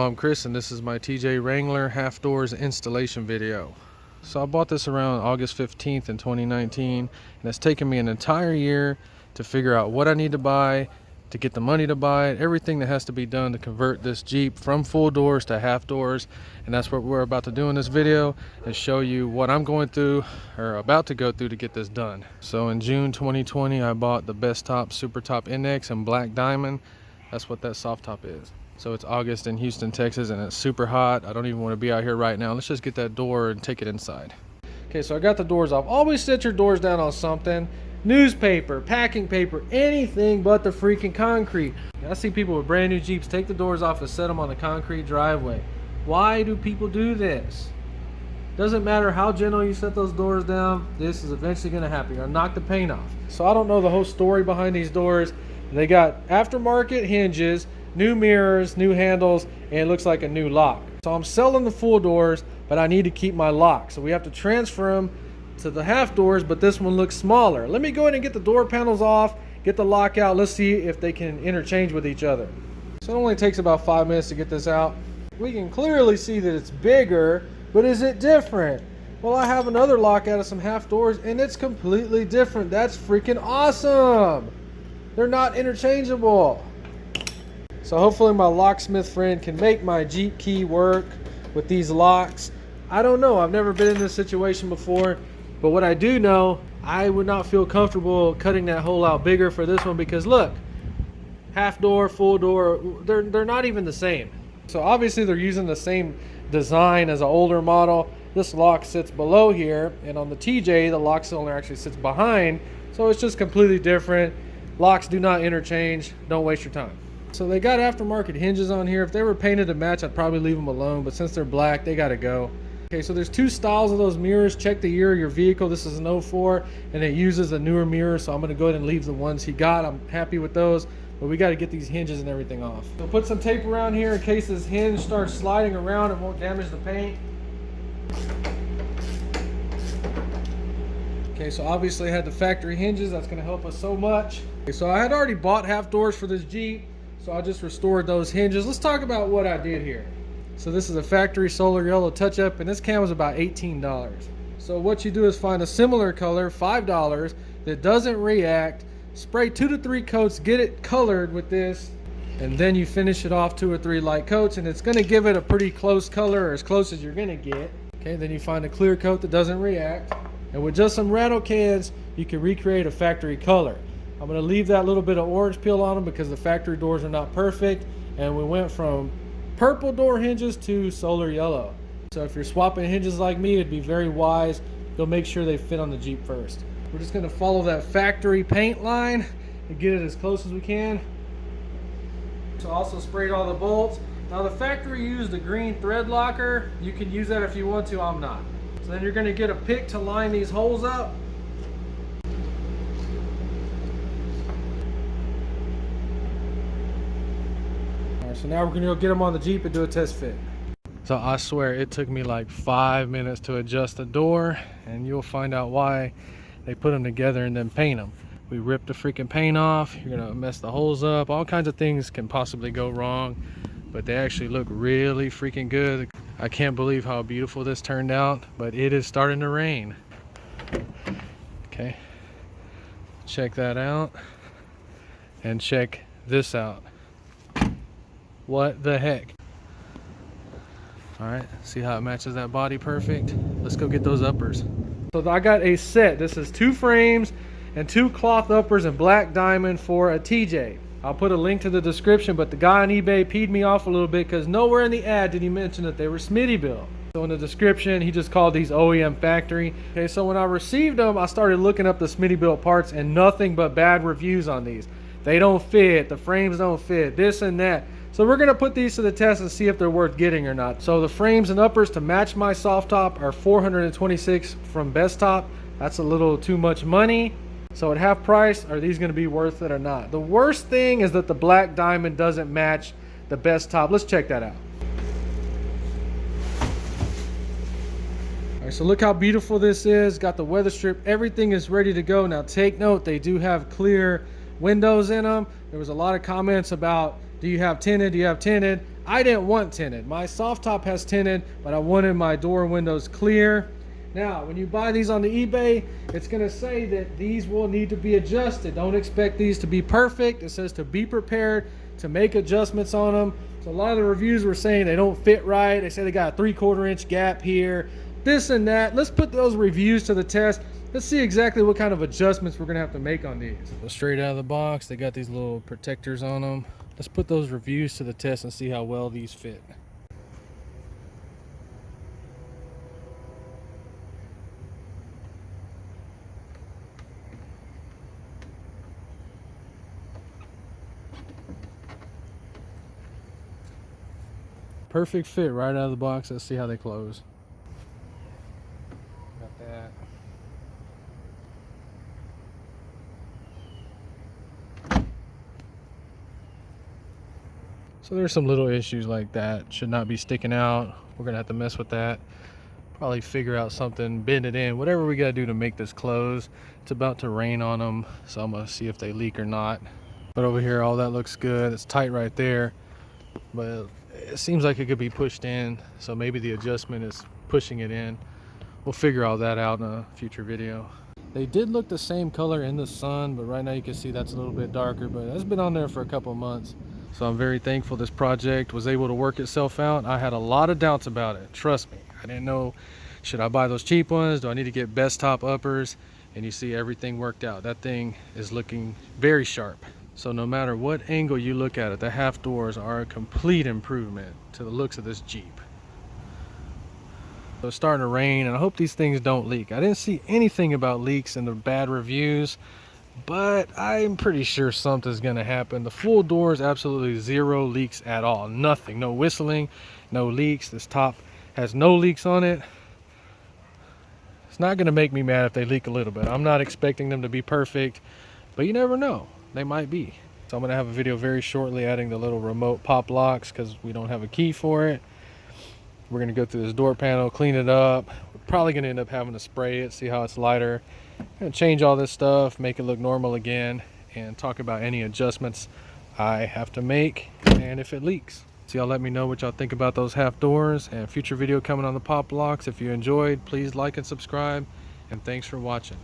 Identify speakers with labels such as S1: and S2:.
S1: I'm Chris and this is my TJ WRANGLER half doors installation video. So I bought this around August 15th in 2019 and it's taken me an entire year to figure out what I need to buy, to get the money to buy it, everything that has to be done to convert this Jeep from full doors to half doors. And that's what we're about to do in this video, and show you what I'm going through or about to go through to get this done. So in June 2020 I bought the Best Top Super Top Index in black diamond. That's what that soft top is. So it's August in Houston, Texas, and it's super hot. I don't even want to be out here right now. Let's just get that door and take it inside. Okay, so I got the doors off. Always set your doors down on something. Newspaper, packing paper, anything but the freaking concrete. I see people with brand new Jeeps take the doors off and set them on the concrete driveway. Why do people do this? Doesn't matter how gentle you set those doors down, this is eventually going to happen. You're going to knock the paint off. So I don't know the whole story behind these doors. They got aftermarket hinges, new mirrors, new handles, and it looks like a new lock. So I'm selling the full doors, but I need to keep my lock. So we have to transfer them to the half doors, but this one looks smaller. Let me go ahead and get the door panels off, get the lock out. Let's see if they can interchange with each other. So it only takes about 5 minutes to get this out. We can clearly see that it's bigger, but is it different? Well, I have another lock out of some half doors and it's completely different. That's freaking awesome. They're not interchangeable. So hopefully my locksmith friend can make my Jeep key work with these locks. I don't know, I've never been in this situation before, but what I do know, I would not feel comfortable cutting that hole out bigger for this one because look, half door, full door, they're not even the same. So obviously they're using the same design as an older model. This lock sits below here, and on the TJ, the lock cylinder actually sits behind, so it's just completely different. Locks do not interchange, don't waste your time. So they got aftermarket hinges on here. If they were painted to match, I'd probably leave them alone, but since they're black, they gotta go. Okay, so there's two styles of those mirrors. Check the year of your vehicle. This is an 04, and it uses a newer mirror, so I'm gonna go ahead and leave the ones he got. I'm happy with those, but we gotta get these hinges and everything off. So put some tape around here in case this hinge starts sliding around, it won't damage the paint. Okay, so obviously I had the factory hinges. That's gonna help us so much. Okay, so I had already bought half doors for this Jeep, so I just restored those hinges. Let's talk about what I did here. So this is a factory solar yellow touch-up, and this can was about $18. So what you do is find a similar color, $5, that doesn't react, spray 2 to 3 coats, get it colored with this, and then you finish it off 2 or 3 light coats, and it's gonna give it a pretty close color, or as close as you're gonna get. Okay, then you find a clear coat that doesn't react, and with just some rattle cans, you can recreate a factory color. I'm going to leave that little bit of orange peel on them because the factory doors are not perfect, and we went from purple door hinges to solar yellow. So if you're swapping hinges like me, it'd be very wise. You'll make sure they fit on the Jeep first. We're just going to follow that factory paint line and get it as close as we can. So I also sprayed all the bolts. Now the factory used a green thread locker. You can use that if you want to, I'm not. So then you're going to get a pick to line these holes up. So now we're gonna go get them on the Jeep and do a test fit. So I swear it took me like 5 minutes to adjust the door, and you'll find out why. They put them together and then paint them. We ripped the freaking paint off. You're gonna mess the holes up. All kinds of things can possibly go wrong, but they actually look really freaking good. I can't believe how beautiful this turned out, but it is starting to rain. Okay, check that out, and check this out. What the heck? All right, see how it matches that body perfect? Let's go get those uppers. So I got a set. This is 2 frames and 2 cloth uppers in black diamond for a TJ. I'll put a link to the description, but the guy on eBay peed me off a little bit because nowhere in the ad did he mention that they were SMITTYBILT. So in the description, he just called these OEM factory. Okay, so when I received them, I started looking up the SMITTYBILT parts and nothing but bad reviews on these. They don't fit, the frames don't fit, this and that. So we're gonna put these to the test and see if they're worth getting or not. So the frames and uppers to match my soft top are $426 from Best Top. That's a little too much money. So at half price, are these gonna be worth it or not? The worst thing is that the black diamond doesn't match the Best Top. Let's check that out. All right, so look how beautiful this is. Got the weather strip, everything is ready to go. Now take note, they do have clear windows in them. There was a lot of comments about, do you have tinted? Do you have tinted? I didn't want tinted. My soft top has tinted, but I wanted my door windows clear. Now, when you buy these on the eBay, it's gonna say that these will need to be adjusted. Don't expect these to be perfect. It says to be prepared to make adjustments on them. So a lot of the reviews were saying they don't fit right. They say they got a 3/4 inch gap here, this and that. Let's put those reviews to the test. Let's see exactly what kind of adjustments we're gonna have to make on these. So straight out of the box, they got these little protectors on them. Let's put those reviews to the test and see how well these fit. Perfect fit right out of the box. Let's see how they close. Got that. So there's some little issues like that. Should not be sticking out. We're gonna have to mess with that. Probably figure out something, bend it in, whatever we gotta do to make this close. It's about to rain on them, so I'm gonna see if they leak or not. But over here, all that looks good. It's tight right there, but it seems like it could be pushed in. So maybe the adjustment is pushing it in. We'll figure all that out in a future video. They did look the same color in the sun, but right now you can see that's a little bit darker, but that's been on there for a couple of months. So I'm very thankful this project was able to work itself out. I had a lot of doubts about it, trust me. I didn't know, should I buy those cheap ones? Do I need to get best top uppers? And you see everything worked out. That thing is looking very sharp. So no matter what angle you look at it, the half doors are a complete improvement to the looks of this Jeep. So it's starting to rain, and I hope these things don't leak. I didn't see anything about leaks in the bad reviews, but I'm pretty sure something's gonna happen. The full door is absolutely zero leaks at all. Nothing, no whistling, no leaks. This top has no leaks on it. It's not gonna make me mad if they leak a little bit. I'm not expecting them to be perfect, but you never know, they might be. So I'm gonna have a video very shortly adding the little remote pop locks because we don't have a key for it. We're gonna go through this door panel, clean it up. We're probably gonna end up having to spray it, see how it's lighter. Gonna change all this stuff, make it look normal again, and talk about any adjustments I have to make and if it leaks. So y'all let me know what y'all think about those half doors, and future video coming on the pop locks. If you enjoyed, please like and subscribe, and thanks for watching.